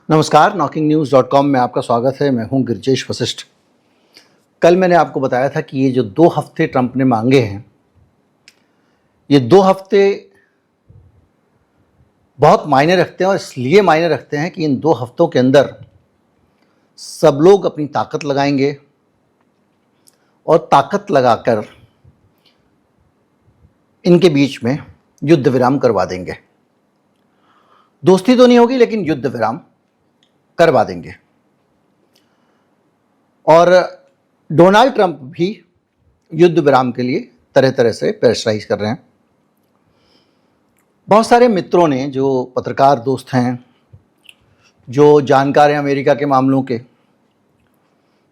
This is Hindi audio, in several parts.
नमस्कार, knocking-news.com में आपका स्वागत है। मैं हूं गिरिजेश वशिष्ठ। कल मैंने आपको बताया था कि ये जो 2 हफ्ते ट्रंप ने मांगे हैं, ये 2 हफ्ते बहुत मायने रखते हैं और इसलिए मायने रखते हैं कि इन 2 हफ्तों के अंदर सब लोग अपनी ताकत लगाएंगे और ताकत लगाकर इनके बीच में युद्ध विराम करवा देंगे। दोस्ती तो नहीं होगी, लेकिन युद्ध विराम करवा देंगे। और डोनाल्ड ट्रंप भी युद्ध विराम के लिए तरह तरह से प्रेशराइज कर रहे हैं। बहुत सारे मित्रों ने, जो पत्रकार दोस्त हैं, जो जानकार हैं अमेरिका के मामलों के,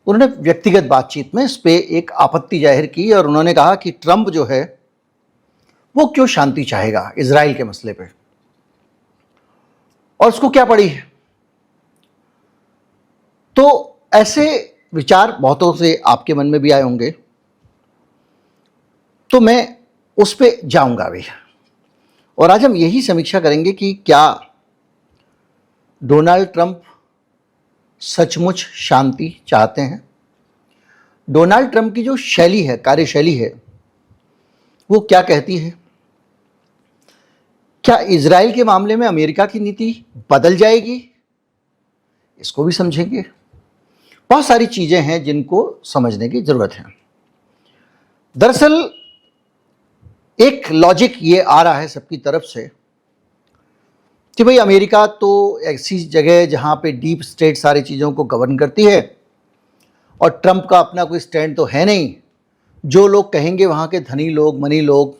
उन्होंने व्यक्तिगत बातचीत में इस पे एक आपत्ति जाहिर की और उन्होंने कहा कि ट्रंप जो है वो क्यों शांति चाहेगा इजराइल के मसले पे, और उसको क्या पड़ी है। तो ऐसे विचार बहुतों से आपके मन में भी आए होंगे, तो मैं उस पे जाऊंगा भी। और आज हम यही समीक्षा करेंगे कि क्या डोनाल्ड ट्रंप सचमुच शांति चाहते हैं। डोनाल्ड ट्रंप की जो शैली है, कार्यशैली है, वो क्या कहती है। क्या इजराइल के मामले में अमेरिका की नीति बदल जाएगी, इसको भी समझेंगे। बहुत सारी चीजें हैं जिनको समझने की जरूरत है। दरअसल एक लॉजिक ये आ रहा है सबकी तरफ से कि भाई अमेरिका तो ऐसी जगह जहां पे डीप स्टेट सारी चीज़ों को गवर्न करती है और ट्रंप का अपना कोई स्टैंड तो है नहीं। जो लोग कहेंगे वहां के धनी लोग, मनी लोग,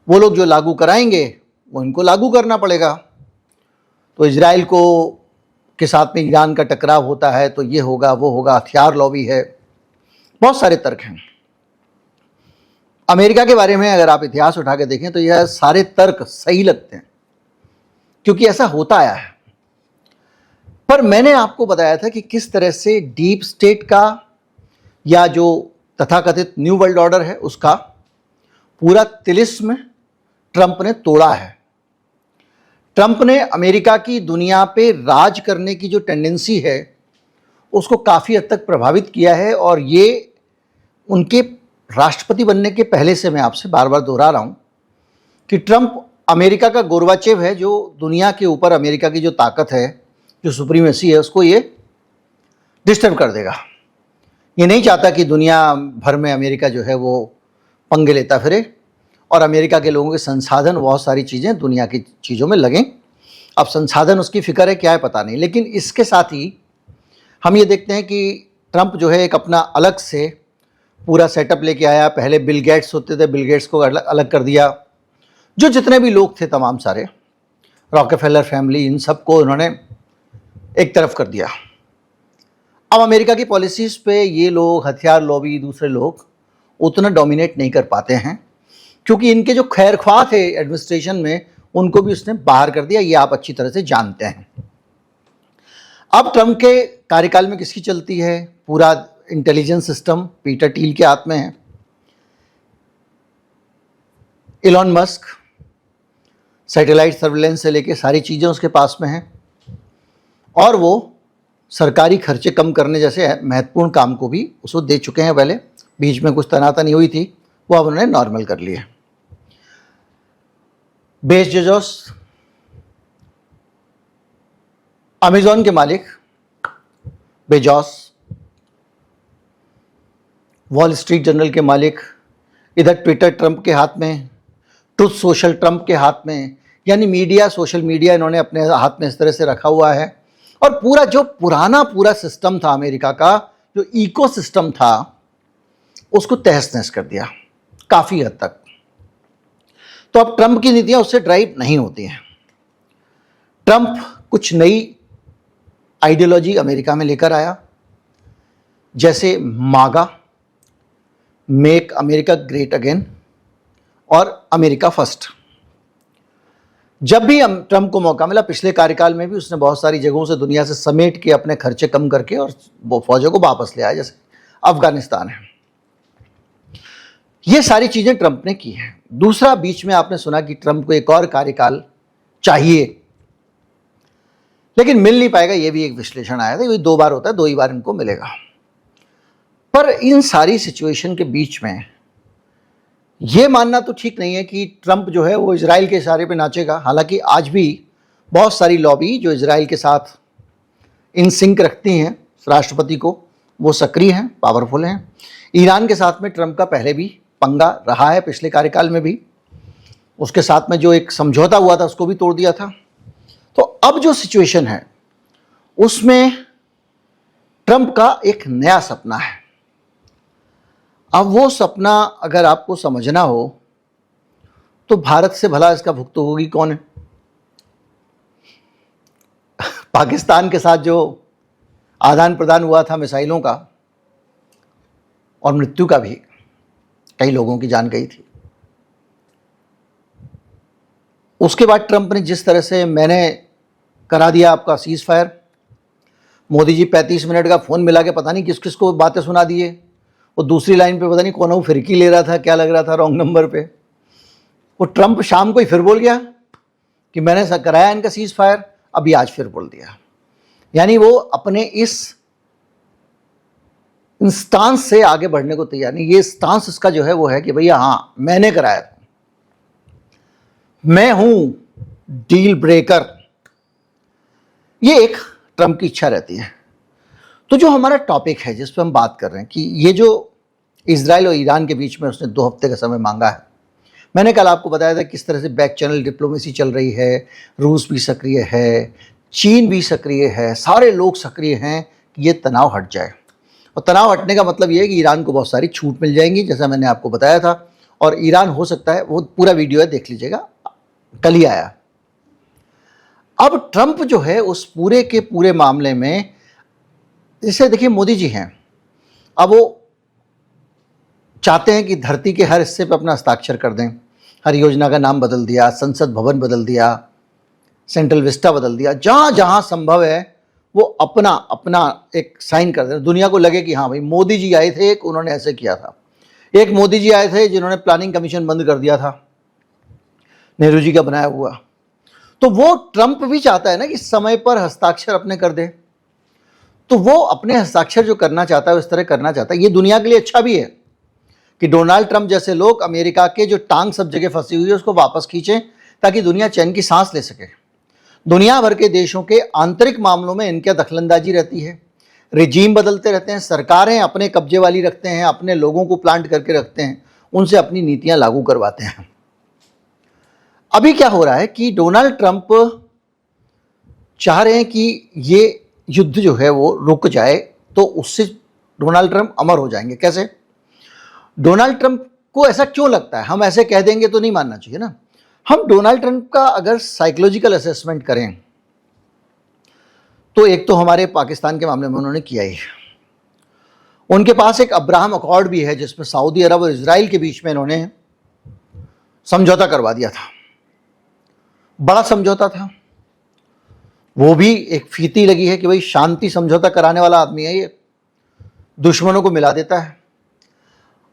वो लोग जो लागू कराएंगे वो इनको लागू करना पड़ेगा। तो इजराइल को के साथ में ईरान का टकराव होता है तो ये होगा, वो होगा, हथियार लॉबी है, बहुत सारे तर्क हैं। अमेरिका के बारे में अगर आप इतिहास उठा के देखें तो यह सारे तर्क सही लगते हैं, क्योंकि ऐसा होता आया है। पर मैंने आपको बताया था कि किस तरह से डीप स्टेट का या जो तथाकथित न्यू वर्ल्ड ऑर्डर है उसका पूरा तिलिस्म ट्रंप ने तोड़ा है। ट्रंप ने अमेरिका की दुनिया पे राज करने की जो टेंडेंसी है उसको काफ़ी हद तक प्रभावित किया है। और ये उनके राष्ट्रपति बनने के पहले से मैं आपसे बार बार दोहरा रहा हूँ कि ट्रंप अमेरिका का गोरबाचेव है, जो दुनिया के ऊपर अमेरिका की जो ताकत है, जो सुप्रीमेसी है, उसको ये डिस्टर्ब कर देगा। ये नहीं चाहता कि दुनिया भर में अमेरिका जो है वो पंगे लेता फिरे और अमेरिका के लोगों के संसाधन, बहुत सारी चीज़ें दुनिया की चीज़ों में लगें। अब संसाधन उसकी फिक्र है, क्या है पता नहीं। लेकिन इसके साथ ही हम ये देखते हैं कि ट्रंप जो है एक अपना अलग से पूरा सेटअप लेके आया। पहले बिल गेट्स होते थे, बिल गेट्स को अलग कर दिया। जो जितने भी लोग थे तमाम सारे, रॉकेफेलर फैमिली, इन सबको उन्होंने एक तरफ कर दिया। अब अमेरिका की पॉलिसीज़ पे ये लोग, हथियार लॉबी, दूसरे लोग उतना डोमिनेट नहीं कर पाते हैं, क्योंकि इनके जो खैरख्वाह थे एडमिनिस्ट्रेशन में, उनको भी उसने बाहर कर दिया। ये आप अच्छी तरह से जानते हैं। अब ट्रंप के कार्यकाल में किसकी चलती है? पूरा इंटेलिजेंस सिस्टम पीटर टील के हाथ में है। इलॉन मस्क सैटेलाइट सर्विलेंस से लेके सारी चीज़ें उसके पास में हैं, और वो सरकारी खर्चे कम करने जैसे महत्वपूर्ण काम को भी उसको दे चुके हैं। पहले बीच में कुछ तनातनी हुई थी, वो अब उन्होंने नॉर्मल कर लिया। बेजोस अमेजॉन के मालिक, बेजोस वॉल स्ट्रीट जर्नल के मालिक, इधर ट्विटर ट्रंप के हाथ में, ट्रुथ सोशल ट्रंप के हाथ में, यानी मीडिया, सोशल मीडिया इन्होंने अपने हाथ में इस तरह से रखा हुआ है। और पूरा जो पूरा सिस्टम था अमेरिका का, जो इकोसिस्टम था, उसको तहस नहस कर दिया काफ़ी हद तक। तो अब ट्रंप की नीतियां उससे ड्राइव नहीं होती हैं। ट्रंप कुछ नई आइडियोलॉजी अमेरिका में लेकर आया, जैसे मागा, मेक अमेरिका ग्रेट अगेन, और अमेरिका फर्स्ट। जब भी ट्रंप को मौका मिला, पिछले कार्यकाल में भी उसने बहुत सारी जगहों से दुनिया से समेट के अपने खर्चे कम करके और वो फौजों को वापस ले आया, जैसे अफगानिस्तान है। ये सारी चीज़ें ट्रंप ने की हैं। दूसरा, बीच में आपने सुना कि ट्रंप को एक और कार्यकाल चाहिए, लेकिन मिल नहीं पाएगा, ये भी एक विश्लेषण आया था। ये 2 बार होता है, 2 ही बार इनको मिलेगा। पर इन सारी सिचुएशन के बीच में ये मानना तो ठीक नहीं है कि ट्रंप जो है वो इजराइल के इशारे पे नाचेगा। हालांकि आज भी बहुत सारी लॉबी जो इजराइल के साथ इन सिंक रखती हैं राष्ट्रपति को, वो सक्रिय हैं, पावरफुल हैं। ईरान के साथ में ट्रंप का पहले भी पंगा रहा है, पिछले कार्यकाल में भी। उसके साथ में जो एक समझौता हुआ था उसको भी तोड़ दिया था। तो अब जो सिचुएशन है उसमें ट्रंप का एक नया सपना है। अब वो सपना अगर आपको समझना हो तो भारत से भला इसका भुगतान कौन है? पाकिस्तान के साथ जो आदान प्रदान हुआ था मिसाइलों का और मृत्यु का भी, कई लोगों की जान गई थी। उसके बाद ट्रंप ने जिस तरह से मैंने करा दिया आपका cease fire, Modi ji 35 minute का फ़ोन मिला के पता नहीं किस किस को बातें सुना दिए। वो दूसरी लाइन पे पता नहीं कौन वो फिरकी ले रहा था, क्या लग रहा था, रॉन्ग नंबर पे। वो ट्रंप शाम को ही फिर बोल गया कि मैंने कराया इनका सीज फायर, अभी आज फिर बोल दिया। यानी वो अपने इस स्टांस से आगे बढ़ने को तैयार नहीं। ये स्टांस इसका जो है वो है कि भैया हाँ मैंने कराया था, मैं हूं डील ब्रेकर। ये एक ट्रंप की इच्छा रहती है। तो जो हमारा टॉपिक है जिस पर हम बात कर रहे हैं कि ये जो इजराइल और ईरान के बीच में उसने 2 हफ्ते का समय मांगा है। मैंने कल आपको बताया था किस तरह से बैक चैनल डिप्लोमेसी चल रही है, रूस भी सक्रिय है, चीन भी सक्रिय है, सारे लोग सक्रिय हैं कि ये तनाव हट जाए। और तनाव हटने का मतलब ये है कि ईरान को बहुत सारी छूट मिल जाएंगी, जैसा मैंने आपको बताया था। और ईरान हो सकता है, वो पूरा वीडियो है देख लीजिएगा, कल ही आया। अब ट्रंप जो है उस पूरे के पूरे मामले में, जैसे देखिए मोदी जी हैं, अब वो चाहते हैं कि धरती के हर हिस्से पर अपना हस्ताक्षर कर दें। हर योजना का नाम बदल दिया, संसद भवन बदल दिया, सेंट्रल विस्टा बदल दिया, जहाँ जहाँ संभव है वो अपना अपना एक साइन कर दें। दुनिया को लगे कि हाँ भाई मोदी जी आए थे, एक उन्होंने ऐसे किया था। एक मोदी जी आए थे जिन्होंने प्लानिंग कमीशन बंद कर दिया था, नेहरू जी का बनाया हुआ। तो वो ट्रंप भी चाहता है ना कि समय पर हस्ताक्षर अपने कर दे। तो वो अपने हस्ताक्षर जो करना चाहता है उस तरह करना चाहता है। ये दुनिया के लिए अच्छा भी है कि डोनाल्ड ट्रंप जैसे लोग अमेरिका के जो टांग सब जगह फंसी हुई है उसको वापस खींचें, ताकि दुनिया चैन की सांस ले सके। दुनिया भर के देशों के आंतरिक मामलों में इनकी दखलंदाजी रहती है, रिजीम बदलते रहते हैं, सरकारें अपने कब्जे वाली रखते हैं, अपने लोगों को प्लांट करके रखते हैं, उनसे अपनी नीतियां लागू करवाते हैं। अभी क्या हो रहा है कि डोनाल्ड ट्रंप चाह रहे हैं कि ये युद्ध जो है वो रुक जाए, तो उससे डोनाल्ड ट्रंप अमर हो जाएंगे। कैसे? डोनाल्ड ट्रंप को ऐसा क्यों लगता है? हम ऐसे कह देंगे तो नहीं मानना चाहिए ना। हम डोनाल्ड ट्रंप का अगर साइकोलॉजिकल असेसमेंट करें तो एक तो हमारे पाकिस्तान के मामले में उन्होंने किया ही। उनके पास एक अब्राहम अकॉर्ड भी है जिसमें सऊदी अरब और इजराइल के बीच में इन्होंने समझौता करवा दिया था। बड़ा समझौता था, वो भी एक फीती लगी है कि भाई शांति समझौता कराने वाला आदमी है ये, दुश्मनों को मिला देता है।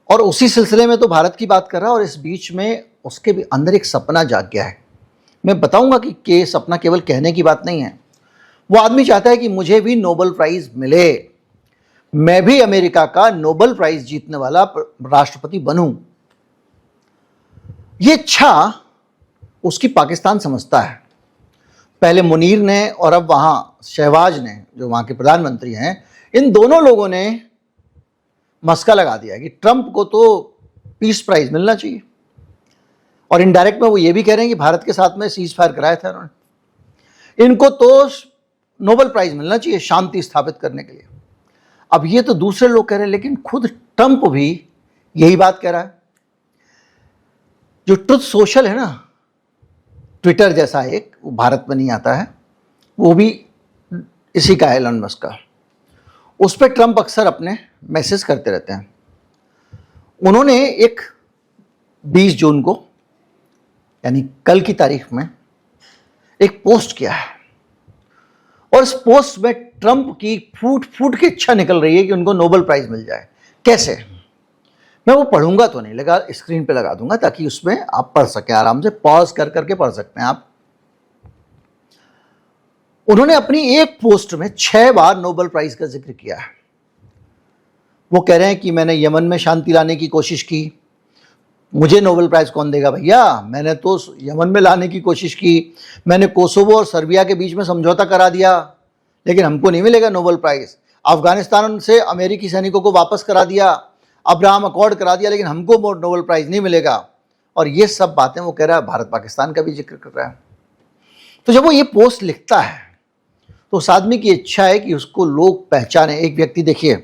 और उसी सिलसिले में तो भारत की बात कर रहा है। और इस बीच में उसके भी अंदर एक सपना जाग गया है। मैं बताऊंगा कि सपना केवल कहने की बात नहीं है। वो आदमी चाहता है कि मुझे भी नोबेल प्राइज मिले, मैं भी अमेरिका का नोबेल प्राइज जीतने वाला राष्ट्रपति बनूं। ये इच्छा उसकी पाकिस्तान समझता है। पहले मुनीर ने और अब वहां शहबाज ने, जो वहां के प्रधानमंत्री हैं, इन दोनों लोगों ने मस्का लगा दिया कि ट्रंप को तो पीस प्राइज मिलना चाहिए। और इनडायरेक्ट में वो ये भी कह रहे हैं कि भारत के साथ में सीज फायर कराया था उन्होंने, इनको तो नोबेल प्राइज मिलना चाहिए शांति स्थापित करने के लिए। अब ये तो दूसरे लोग कह रहे हैं, लेकिन खुद ट्रंप भी यही बात कह रहा है। जो ट्रुथ सोशल है ना, ट्विटर जैसा एक, वो भारत में नहीं आता है, वो भी इसी का है, एलन मस्क का। उस पर ट्रंप अक्सर अपने मैसेज करते रहते हैं। उन्होंने एक 20 जून को, यानी कल की तारीख में, एक पोस्ट किया है। और इस पोस्ट में ट्रंप की फूट फूट की इच्छा निकल रही है कि उनको नोबेल प्राइज मिल जाए। कैसे? मैं वो पढ़ूंगा तो नहीं, लगा स्क्रीन पे लगा दूंगा ताकि उसमें आप पढ़ सकें, आराम से पॉज कर करके पढ़ सकते हैं आप। उन्होंने अपनी एक पोस्ट में 6 बार नोबेल प्राइज का जिक्र किया है। वो कह रहे हैं कि मैंने यमन में शांति लाने की कोशिश की। मुझे नोबेल प्राइज कौन देगा भैया, मैंने तो यमन में लाने की कोशिश की, मैंने कोसोवो और सर्बिया के बीच में समझौता करा दिया, लेकिन हमको नहीं मिलेगा नोबेल प्राइज। अफगानिस्तान से अमेरिकी सैनिकों को वापस करा दिया, अब्राहम अकॉर्ड करा दिया, लेकिन हमको नोबेल प्राइज नहीं मिलेगा। और ये सब बातें वो कह रहा है, भारत पाकिस्तान का भी जिक्र कर रहा है। तो जब वो ये पोस्ट लिखता है तो उस आदमी की इच्छा है कि उसको लोग पहचाने। एक व्यक्ति, देखिए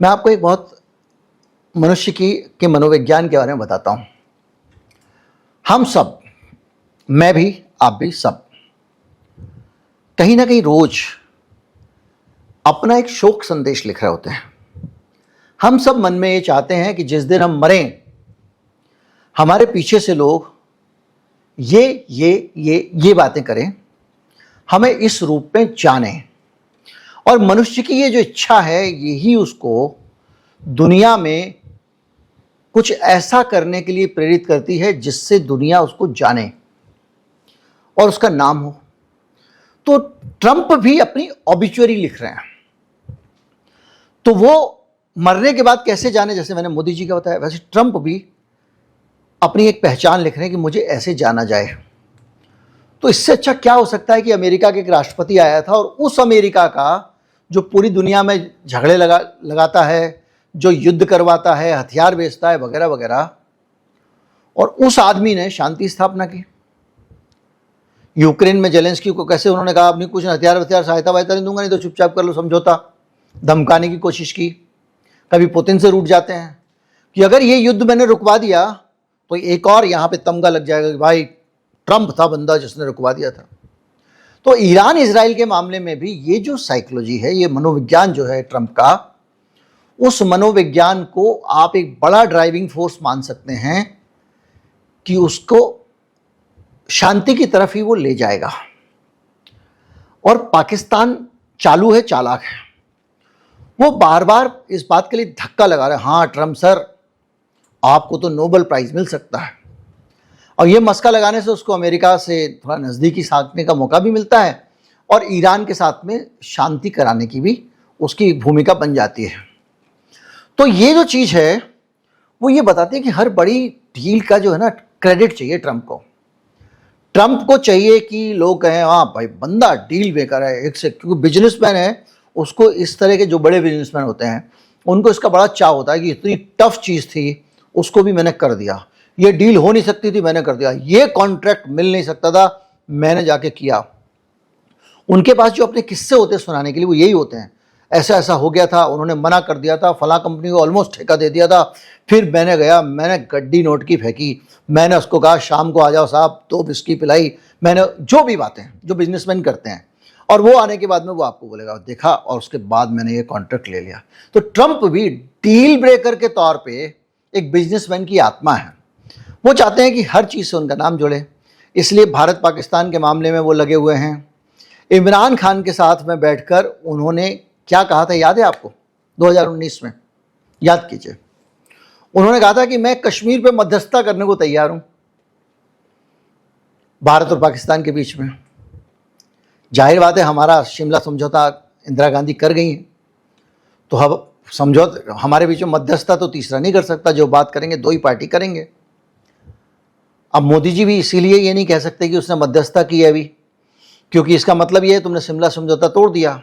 मैं आपको एक बहुत मनुष्य के मनोविज्ञान के बारे में बताता हूं। हम सब, मैं भी, आप भी, सब कहीं ना कहीं रोज अपना एक शोक संदेश लिख रहे होते हैं। हम सब मन में ये चाहते हैं कि जिस दिन हम मरें, हमारे पीछे से लोग ये बातें करें, हमें इस रूप में जाने। और मनुष्य की ये जो इच्छा है, यही उसको दुनिया में कुछ ऐसा करने के लिए प्रेरित करती है जिससे दुनिया उसको जाने और उसका नाम हो। तो ट्रंप भी अपनी ऑबिचुअरी लिख रहे हैं। तो वो मरने के बाद कैसे जाने, जैसे मैंने मोदी जी का बताया, वैसे ट्रंप भी अपनी एक पहचान लिख रहे हैं कि मुझे ऐसे जाना जाए। तो इससे अच्छा क्या हो सकता है कि अमेरिका के एक राष्ट्रपति आया था और उस अमेरिका का जो पूरी दुनिया में झगड़े लगाता है, जो युद्ध करवाता है, हथियार बेचता है, वगैरह वगैरह, और उस आदमी ने शांति स्थापना की। यूक्रेन में जेलेंस्की को कैसे उन्होंने कहा अपनी कुछ हथियार सहायता वायता नहीं दूंगा, नहीं तो चुपचाप कर लो समझौता, धमकाने की कोशिश की। कभी पुतिन से रूठ जाते हैं कि अगर ये युद्ध मैंने रुकवा दिया तो एक और यहाँ पे तमगा लग जाएगा कि भाई ट्रंप था बंदा जिसने रुकवा दिया था। तो ईरान इजराइल के मामले में भी ये जो साइकोलॉजी है, ये मनोविज्ञान जो है ट्रंप का, उस मनोविज्ञान को आप एक बड़ा ड्राइविंग फोर्स मान सकते हैं कि उसको शांति की तरफ ही वो ले जाएगा। और पाकिस्तान चालू है, चालाक है, वो बार बार इस बात के लिए धक्का लगा रहे हैं, हाँ ट्रंप सर आपको तो नोबेल प्राइज मिल सकता है। और ये मस्का लगाने से उसको अमेरिका से थोड़ा नज़दीकी साधने का मौका भी मिलता है और ईरान के साथ में शांति कराने की भी उसकी भूमिका बन जाती है। तो ये जो चीज़ है वो ये बताती है कि हर बड़ी डील का जो है ना, क्रेडिट चाहिए ट्रंप को। ट्रंप को चाहिए कि लोग कहें हाँ भाई बंदा डील मेकर है एक से, क्योंकि बिजनेसमैन है, उसको इस तरह के जो बड़े बिजनेसमैन होते हैं उनको इसका बड़ा चाह होता है कि इतनी टफ चीज़ थी उसको भी मैंने कर दिया, ये डील हो नहीं सकती थी मैंने कर दिया, ये कॉन्ट्रैक्ट मिल नहीं सकता था मैंने जाके किया। उनके पास जो अपने किस्से होते हैं सुनाने के लिए वो यही होते हैं, ऐसा ऐसा हो गया था, उन्होंने मना कर दिया था, फला कंपनी को ऑलमोस्ट ठेका दे दिया था, फिर मैंने गया, मैंने गड्डी नोट की फेंकी, मैंने उसको कहा शाम को आ जाओ साहब, 2 बिस्की पिलाई, मैंने जो भी बातें जो बिजनेसमैन करते हैं, और वो आने के बाद में वो आपको बोलेगा देखा और उसके बाद मैंने ये कॉन्ट्रैक्ट ले लिया। तो ट्रंप भी डील ब्रेकर के तौर पे एक बिजनेसमैन की आत्मा है। वो चाहते हैं कि हर चीज़ से उनका नाम जुड़े, इसलिए भारत पाकिस्तान के मामले में वो लगे हुए हैं। इमरान खान के साथ में बैठकर उन्होंने क्या कहा था याद है आपको, 2019 में, याद कीजिए, उन्होंने कहा था कि मैं कश्मीर पे मध्यस्थता करने को तैयार हूं भारत और पाकिस्तान के बीच में। जाहिर बात है हमारा शिमला समझौता इंदिरा गांधी कर गई हैं, तो अब समझौता हमारे बीच में मध्यस्थता तो तीसरा नहीं कर सकता, जो बात करेंगे 2 ही पार्टी करेंगे। अब मोदी जी भी इसीलिए ये नहीं कह सकते कि उसने मध्यस्थता की है अभी, क्योंकि इसका मतलब ये है तुमने शिमला समझौता तोड़ दिया।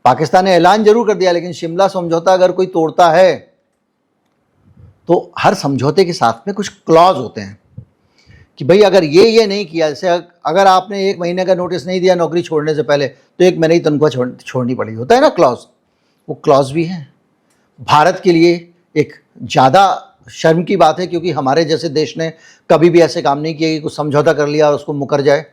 पाकिस्तान ने ऐलान जरूर कर दिया, लेकिन शिमला समझौता अगर कोई तोड़ता है तो हर समझौते के साथ में कुछ क्लॉज होते हैं कि भाई अगर ये नहीं किया, जैसे अगर आपने 1 महीने का नोटिस नहीं दिया नौकरी छोड़ने से पहले तो 1 महीने की तनख्वाह छोड़नी पड़ेगी, होता है ना क्लॉज, वो क्लॉज भी है। भारत के लिए एक ज़्यादा शर्म की बात है, क्योंकि हमारे जैसे देश ने कभी भी ऐसे काम नहीं किया कि कुछ समझौता कर लिया और उसको मुकर जाए।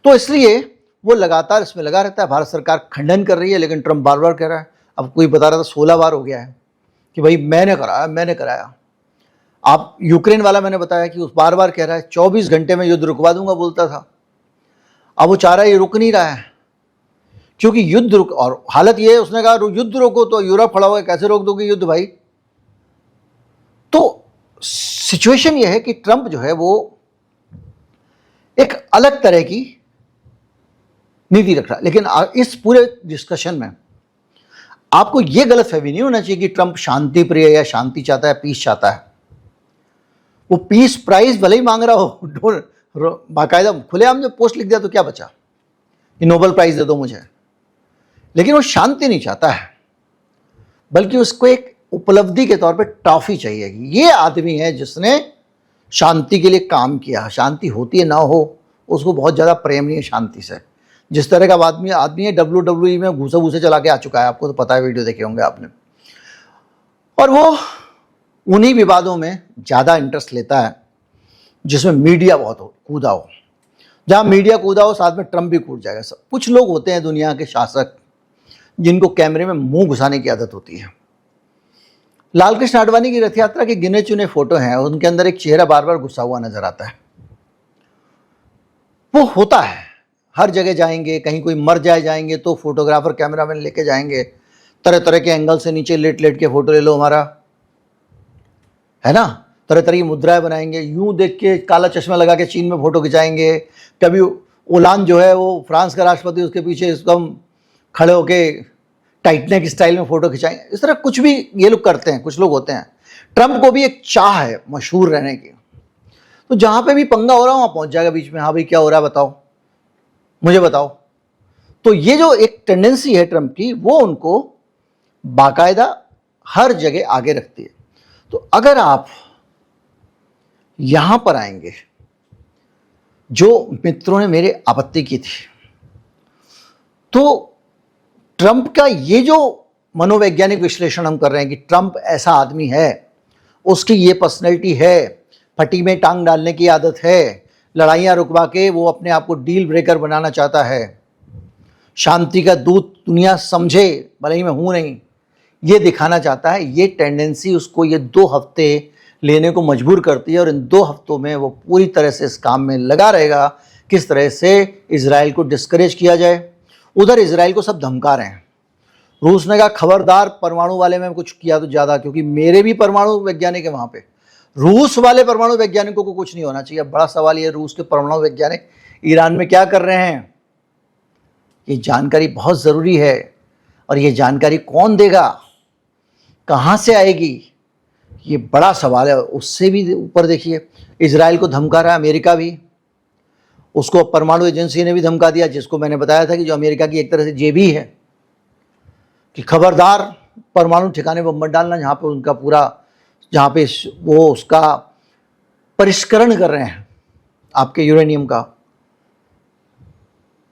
तो इसलिए वो लगातार इसमें लगा रहता है। भारत सरकार खंडन कर रही है, लेकिन ट्रंप बार बार कह रहा है, अब कोई बता रहा था 16 बार हो गया है कि भाई मैंने कराया। आप यूक्रेन वाला मैंने बताया कि उस बार बार कह रहा है 24 घंटे में युद्ध रुकवा दूंगा बोलता था, अब वो चाह रहा है ये रुक नहीं रहा है, क्योंकि युद्ध रुक, और हालत ये है उसने कहा युद्ध रोको तो यूरोप खड़ा हुआ है, कैसे रोक दोगे युद्ध भाई। तो सिचुएशन ये है कि ट्रंप जो है वो एक अलग तरह की नीति रख रहा है। लेकिन इस पूरे डिस्कशन में आपको यह गलतफहमी नहीं होना चाहिए कि ट्रंप शांति प्रिय या शांति चाहता है, पीस चाहता है। वो पीस प्राइज भले ही मांग रहा हो, बाकायदा खुलेआम जब पोस्ट लिख दिया तो क्या बचा कि नोबेल प्राइज दे दो मुझे, लेकिन वो शांति नहीं चाहता है, बल्कि उसको एक उपलब्धि के तौर पे टॉफी चाहिए। ये आदमी है जिसने शांति के लिए काम किया। शांति होती है ना हो, उसको बहुत ज़्यादा प्रेम नहीं है शांति से। जिस तरह का आदमी है WWE में घूसे घूसे चला के आ चुका है, आपको तो पता है, वीडियो देखे होंगे आपने। और वो उन्हीं विवादों में ज़्यादा इंटरेस्ट लेता है जिसमें मीडिया बहुत कूदा हो। जहाँ मीडिया कूदा हो साथ में ट्रंप भी कूद जाएगा। सब कुछ लोग होते हैं दुनिया के शासक जिनको कैमरे में मुंह घुसाने की आदत होती है। लालकृष्ण आडवाणी की रथ यात्रा के गिने चुने फोटो हैं, उनके अंदर एक चेहरा बार बार घुसा हुआ नजर आता है। वो होता है, हर जगह जाएंगे, कहीं कोई मर जाएंगे तो फोटोग्राफर कैमरामैन लेके जाएंगे, तरह तरह के एंगल से नीचे लेट लेट के फोटो ले लो हमारा, है ना। तरह तरह की मुद्राएं बनाएंगे, यूं देख के काला चश्मा लगा के चीन में फोटो खिंचाएंगे। कभी ओलान जो है वो फ्रांस का राष्ट्रपति, उसके पीछे इसको हम खड़े होके टाइटैनिक स्टाइल में फोटो खिंचाएंगे। इस तरह कुछ भी ये लोग करते हैं, कुछ लोग होते हैं। ट्रंप को भी एक चाह है मशहूर रहने की, तो जहां पे भी पंगा हो रहा है वहां पहुंच जाएगा बीच में। हाँ भाई क्या हो रहा है बताओ, मुझे बताओ। तो ये जो एक टेंडेंसी है ट्रंप की, वो उनको बाकायदा हर जगह आगे रखती है। तो अगर आप यहां पर आएंगे, जो मित्रों ने मेरे आपत्ति की थी, तो ट्रंप का ये जो मनोवैज्ञानिक विश्लेषण हम कर रहे हैं कि ट्रंप ऐसा आदमी है, उसकी ये पर्सनैलिटी है, फटी में टांग डालने की आदत है, लड़ाइयाँ रुकवा के वो अपने आप को डील ब्रेकर बनाना चाहता है, शांति का दूत दुनिया समझे भले ही मैं हूँ नहीं, ये दिखाना चाहता है। ये टेंडेंसी उसको ये 2 हफ्ते लेने को मजबूर करती है, और इन 2 हफ्तों में वो पूरी तरह से इस काम में लगा रहेगा, किस तरह से इजराइल को डिस्करेज किया जाए। उधर इजराइल को सब धमका रहे हैं। रूस ने कहा खबरदार परमाणु वाले में कुछ किया तो ज़्यादा, क्योंकि मेरे भी परमाणु वैज्ञानिक है वहाँ पे। रूस वाले परमाणु वैज्ञानिकों को कुछ नहीं होना चाहिए। बड़ा सवाल ये, रूस के परमाणु वैज्ञानिक ईरान में क्या कर रहे हैं, ये जानकारी बहुत ज़रूरी है। और ये जानकारी कौन देगा, कहाँ से आएगी, ये बड़ा सवाल है। उससे भी ऊपर देखिए, इजराइल को धमका रहा है अमेरिका भी, उसको परमाणु एजेंसी ने भी धमका दिया, जिसको मैंने बताया था कि जो अमेरिका की एक तरह से जेबी है, कि खबरदार परमाणु ठिकाने पर मत डालना, जहाँ पे उनका पूरा, जहाँ पे वो उसका परिष्करण कर रहे हैं आपके यूरेनियम का।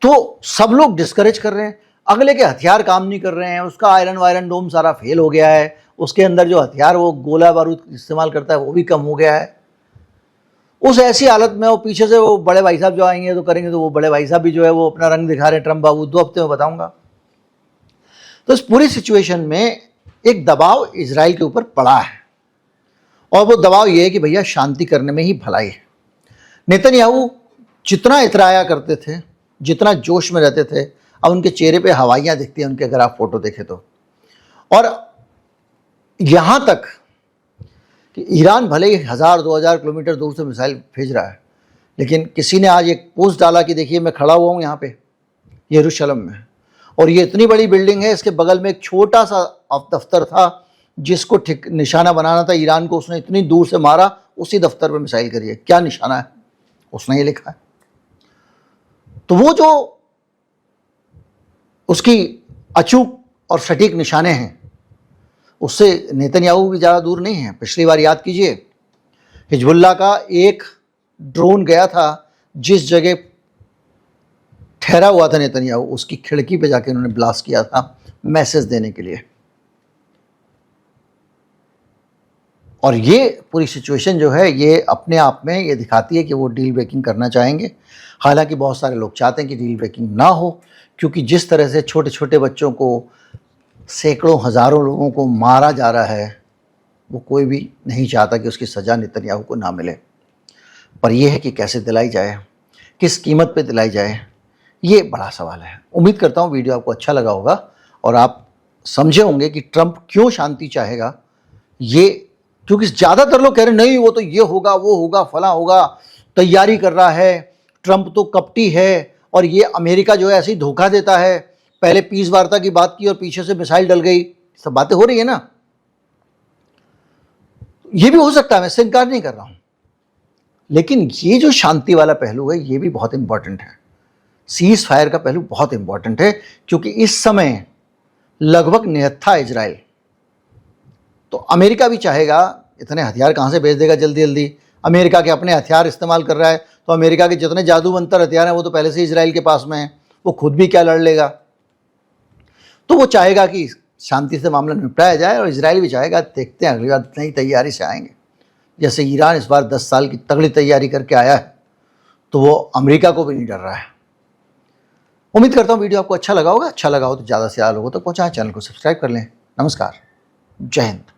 तो सब लोग डिस्करेज कर रहे हैं। अगले के हथियार काम नहीं कर रहे हैं, उसका आयरन वायरन डोम सारा फेल हो गया है, उसके अंदर जो हथियार वो गोला बारूद इस्तेमाल करता है वो भी कम हो गया है। उस ऐसी हालत में वो पीछे से वो बड़े भाई साहब जो आएंगे तो करेंगे, तो वो बड़े भाई साहब भी जो है वो अपना रंग दिखा रहे हैं, ट्रंप बाबू 2 हफ्ते में बताऊंगा। तो इस पूरी सिचुएशन में एक दबाव इजराइल के ऊपर पड़ा है, और वो दबाव ये है कि भैया शांति करने में ही भलाई है। नेतन्याहू जितना इतराया करते थे, जितना जोश में रहते थे, अब उनके चेहरे पे हवाइयाँ दिखती हैं उनके, अगर आप फोटो देखें तो। और यहाँ तक कि ईरान भले ही 1000-2000 किलोमीटर दूर से मिसाइल भेज रहा है, लेकिन किसी ने आज एक पोस्ट डाला कि देखिए मैं खड़ा हुआ हूँ यहाँ पे यरूशलेम में, और ये इतनी बड़ी बिल्डिंग है, इसके बगल में एक छोटा सा दफ्तर था जिसको ठीक निशाना बनाना था ईरान को, उसने इतनी दूर से मारा, उसी दफ्तर पर मिसाइल करी है। क्या निशाना है, उसने ये लिखा है। तो वो जो उसकी अचूक और सटीक निशाने हैं, उससे नेतन्याहू भी ज़्यादा दूर नहीं है। पिछली बार याद कीजिए, हिजबुल्लाह का एक ड्रोन गया था जिस जगह ठहरा हुआ था नेतन्याहू, उसकी खिड़की पे जाके उन्होंने ब्लास्ट किया था मैसेज देने के लिए। और ये पूरी सिचुएशन जो है, ये अपने आप में ये दिखाती है कि वो डील ब्रेकिंग करना चाहेंगे। हालांकि बहुत सारे लोग चाहते हैं कि डील ब्रेकिंग ना हो, क्योंकि जिस तरह से छोटे छोटे बच्चों को, सैकड़ों हज़ारों लोगों को मारा जा रहा है, वो कोई भी नहीं चाहता कि उसकी सज़ा नेतन्याहू को ना मिले। पर यह है कि कैसे दिलाई जाए, किस कीमत पे दिलाई जाए, ये बड़ा सवाल है। उम्मीद करता हूँ वीडियो आपको अच्छा लगा होगा और आप समझे होंगे कि ट्रंप क्यों शांति चाहेगा। ये क्योंकि ज़्यादातर लोग कह रहे हैं नहीं वो तो ये होगा, वो होगा, फला होगा, तैयारी कर रहा है, ट्रंप तो कपटी है, और ये अमेरिका जो है ऐसे ही धोखा देता है, पहले पीस वार्ता की बात की और पीछे से मिसाइल डल गई, सब बातें हो रही है ना। ये भी हो सकता है, मैं इससे इनकार नहीं कर रहा हूं, लेकिन ये जो शांति वाला पहलू है ये भी बहुत इंपॉर्टेंट है। सीज फायर का पहलू बहुत इंपॉर्टेंट है, क्योंकि इस समय लगभग निहत्था इजराइल, तो अमेरिका भी चाहेगा, इतने हथियार कहां से भेज देगा जल्दी जल्दी, अमेरिका के अपने हथियार इस्तेमाल कर रहा है, तो अमेरिका के जितने जादूमंतर हथियार हैं वो तो पहले से इजराइल के पास में है, वो खुद भी क्या लड़ लेगा। तो वो चाहेगा कि शांति से मामला निपटाया जाए, और इजराइल भी चाहेगा, देखते हैं अगली बार नई तैयारी से आएंगे। जैसे ईरान इस बार 10 साल की तगड़ी तैयारी करके आया है, तो वो अमेरिका को भी नहीं डर रहा है। उम्मीद करता हूँ वीडियो आपको अच्छा लगा होगा। अच्छा लगा हो तो ज़्यादा से ज़्यादा लोगों तक पहुँचाएं, चैनल को सब्सक्राइब कर लें। नमस्कार, जय हिंद।